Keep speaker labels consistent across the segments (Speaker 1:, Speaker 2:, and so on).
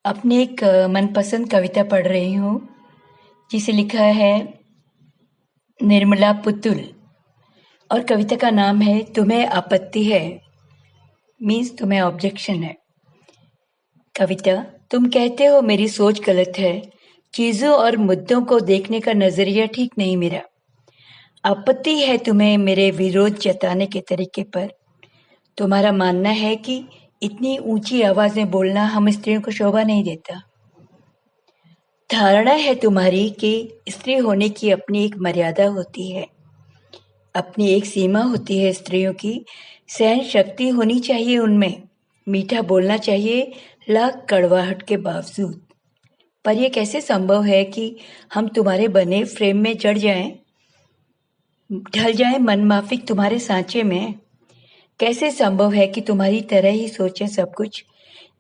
Speaker 1: अपनी एक मनपसंद कविता पढ़ रही हूँ जिसे लिखा है निर्मला पुतुल। और कविता का नाम है तुम्हें आपत्ति है, मीन्स तुम्हें ऑब्जेक्शन है। कविता। तुम कहते हो मेरी सोच गलत है, चीजों और मुद्दों को देखने का नजरिया ठीक नहीं मेरा। आपत्ति है तुम्हें मेरे विरोध जताने के तरीके पर। तुम्हारा मानना है कि इतनी ऊंची आवाज में बोलना हम स्त्रियों को शोभा नहीं देता। धारणा है तुम्हारी कि स्त्री होने की अपनी एक मर्यादा होती है, अपनी एक सीमा होती है। स्त्रियों की सहन शक्ति होनी चाहिए, उनमें मीठा बोलना चाहिए लाख कड़वाहट के बावजूद। पर यह कैसे संभव है कि हम तुम्हारे बने फ्रेम में जड़ जाएं, ढल जाएं मनमाफिक तुम्हारे सांचे में। कैसे संभव है कि तुम्हारी तरह ही सोचें सब कुछ,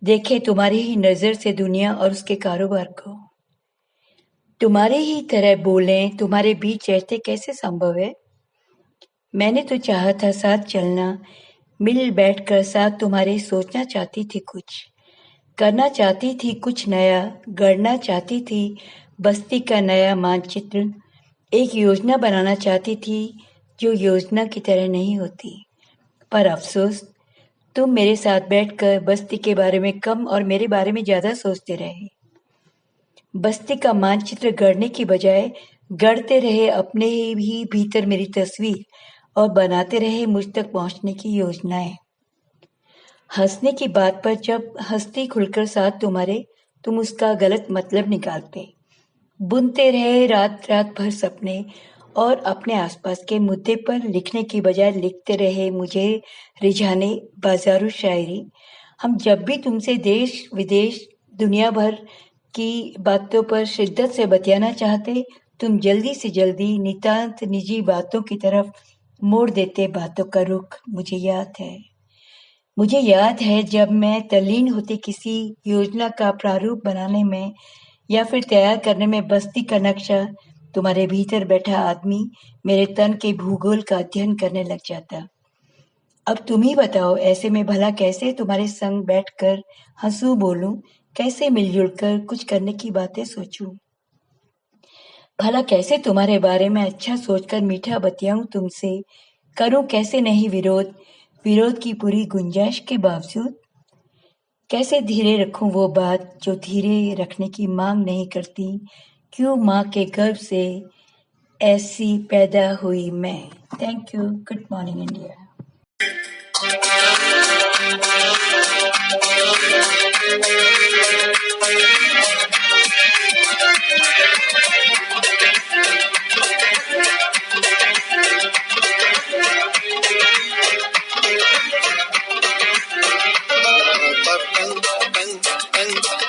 Speaker 1: देखें तुम्हारी ही नजर से दुनिया और उसके कारोबार को। तुम्हारे ही तरह बोलें, तुम्हारे बीच रहते कैसे संभव है। मैंने तो चाहा था साथ चलना, मिल बैठकर साथ तुम्हारे सोचना चाहती थी, कुछ करना चाहती थी, कुछ नया गढ़ना चाहती थी, बस्ती का नया मानचित्र, एक योजना बनाना चाहती थी जो योजना की तरह नहीं होती। पर अफसोस तुम मेरे साथ बैठकर बस्ती के बारे में कम और मेरे बारे में ज्यादा सोचते रहे। बस्ती का मानचित्र गढ़ने की बजाय गढ़ते रहे अपने ही भीतर मेरी तस्वीर और बनाते रहे मुझ तक पहुंचने की योजनाएं। हंसने की बात पर जब हंसती खुलकर साथ तुम्हारे, तुम उसका गलत मतलब निकालते। बुनते रहे रात रात भर सपने और अपने आसपास के मुद्दे पर लिखने की बजाय लिखते रहे मुझे रिझाने बाजारू शायरी। हम जब भी तुमसे देश विदेश दुनिया भर की बातों पर शिद्दत से बतियाना चाहते, तुम जल्दी से जल्दी नितांत निजी बातों की तरफ मोड़ देते बातों का रुख। मुझे याद है जब मैं तल्लीन होती किसी योजना का प्रारूप बनाने में या फिर तैयार करने में, बस्ती का नक्शा, तुम्हारे भीतर बैठा आदमी मेरे तन के भूगोल का अध्ययन करने लग जाता। अब तुम ही बताओ, ऐसे में भला कैसे तुम्हारे संग बैठकर हंसूं बोलूं, कैसे मिलजुल कर कुछ करने की बातें सोचूं। भला कैसे तुम्हारे बारे में अच्छा सोचकर मीठा बतियाऊं तुमसे, करूं कैसे नहीं विरोध, विरोध की पूरी गुंजाइश के बावजूद। कैसे धीरे रखूं वो बात जो धीरे रखने की मांग नहीं करती। क्यों माँ के गर्भ से ऐसी पैदा हुई मैं। Thank you. Good morning India.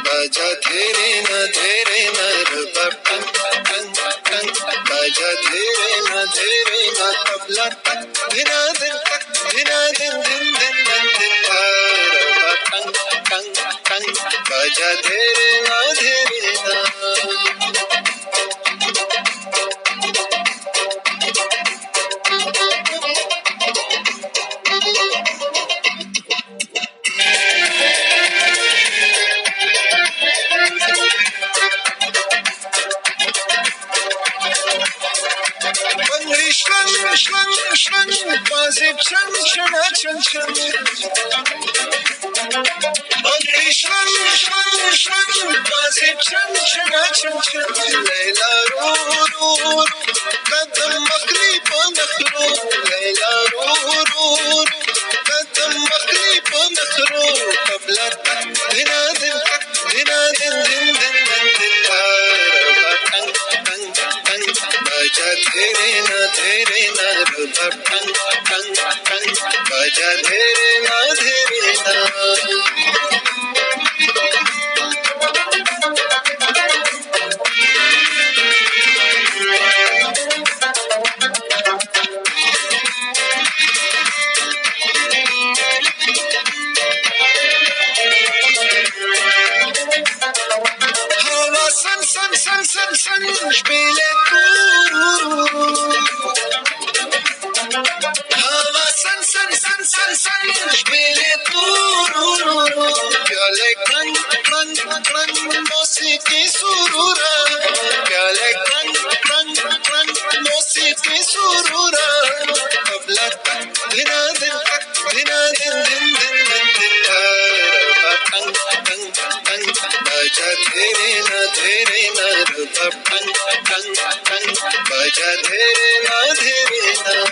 Speaker 2: बजा धीरे न बजा धीरे न तबला तक धिना दिन बजा धीरे न लैला रो रो कदम मखली पनखरो, लैला रो रो कदम मखली पनखरो, तबला तक धिना दिन बजा धीरे न बजा धीरे न टंग टंग मौसीकी सुरूरा प्याले टंग टंग टंग मौसीकी सुरूरा तबला तक धिना दिन दिन दिन दिन दिन टंग टंग टंग बजा तेरे ना रब टंग टंग टंग बजा तेरे ना